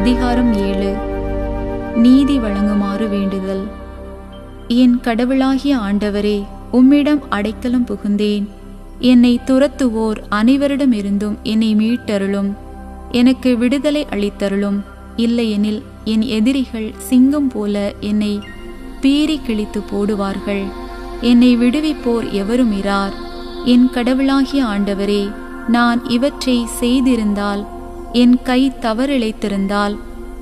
அதிகாரம் 7. நீதி வழங்குமாறு வேண்டுதல். என் கடவுளாகிய ஆண்டவரே, உம்மிடம் அடைக்கலம் புகுந்தேன். என்னை துரத்துவோர் அனைவரிடமிருந்தும் என்னை மீட்டருளும். எனக்கு விடுதலை அளித்தருளும். இல்லையெனில் என் எதிரிகள் சிங்கம் போல என்னை பீறி கிழித்து போடுவார்கள். என்னை விடுவிப்போர் எவரும் இரார். என் கடவுளாகிய ஆண்டவரே, நான் இவற்றை செய்திருந்தால், என் கை தவறிழைத்திருந்தால்,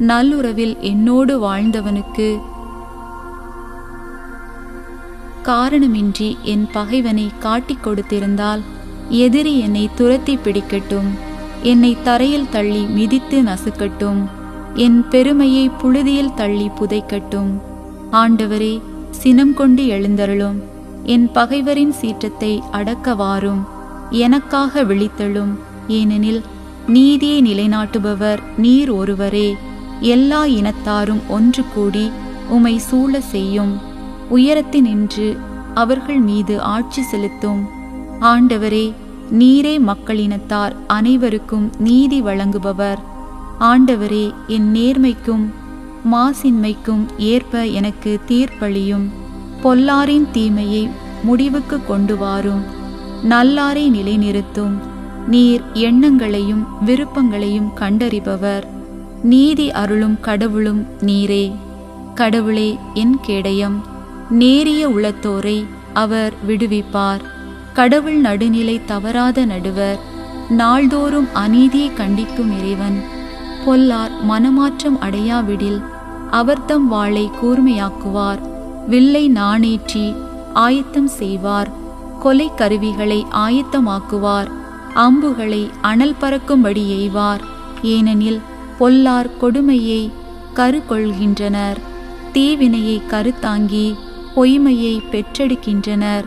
நல்லுறவில் என்னோடு வாழ்ந்தவனுக்கு காரணமின்றி என் பகைவனை காட்டிக் கொடுத்திருந்தால், எதிரி என்னை துரத்தி பிடிக்கட்டும், என்னை தரையில் தள்ளி மிதித்து நசுக்கட்டும், என் பெருமையை புழுதியில் தள்ளி புதைக்கட்டும். ஆண்டவரே, சினம் கொண்டு எழுந்தருளும். என் பகைவரின் சீற்றத்தை அடக்க வாரும். எனக்காக விழித்தெழும். ஏனெனில் நீதியை நிலைநாட்டுபவர் நீர் ஒருவரே. எல்லா இனத்தாரும் ஒன்று கூடி உம்மை சூழ செய்யும். உயரத்தினின்று அவர்கள் மீது ஆட்சி செலுத்தும். ஆண்டவரே, நீரே மக்களினத்தார் அனைவருக்கும் நீதி வழங்குபவர். ஆண்டவரே, என் நேர்மைக்கும் மாசின்மைக்கும் ஏற்ப எனக்கு தீர்ப்பளியும். பொல்லாரின் தீமையை முடிவுக்கு கொண்டு வாரும். நல்லாரை நிலைநிறுத்தும். நீர் எண்ணங்களையும் விருப்பங்களையும் கண்டறிபவர். நீதி அருளும் கடவுளும் நீரே. கடவுளே, என் கேடயம். நேரிய உள்ளத்தோரை அவர் விடுவிப்பார். கடவுள் நடுநிலை தவறாத நடுவர். நாள்தோறும் அநீதியை கண்டிக்கும் இறைவன். பொல்லார் மனமாற்றம் அடையாவிடில் அவர்தம் வாளை கூர்மையாக்குவார். வில்லை நாணேற்றி ஆயத்தம் செய்வார். கொலை கருவிகளை ஆயத்தமாக்குவார். அம்புகளை அனல் பறக்கும்படி எய்வார். ஏனெனில் பொல்லார் கொடுமையை கரு கொள்கின்றனர். தீவினையை கருத்தாங்கி பொய்மையை பெற்றெடுக்கின்றனர்.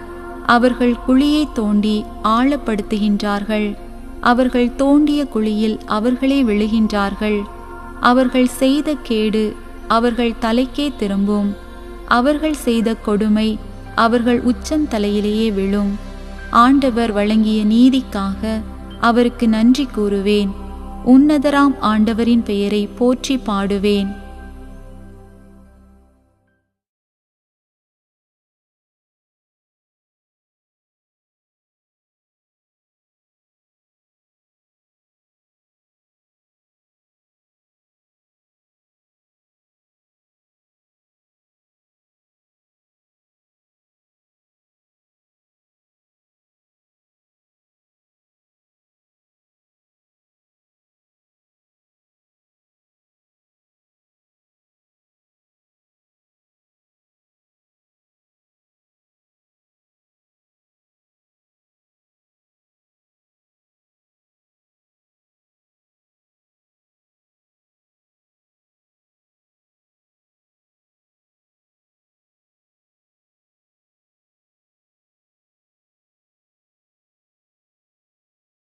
அவர்கள் குழியை தோண்டி ஆழப்படுத்துகின்றார்கள். அவர்கள் தோண்டிய குழியில் அவர்களே விழுகின்றார்கள். அவர்கள் செய்த கேடு அவர்கள் தலைக்கே திரும்பும். அவர்கள் செய்த கொடுமை அவர்கள் உச்சந்தலையிலேயே விழும். ஆண்டவர் வழங்கிய நீதிக்காக அவருக்கு நன்றி கூறுவேன். உன்னதராம் ஆண்டவரின் பெயரை போற்றி பாடுவேன்.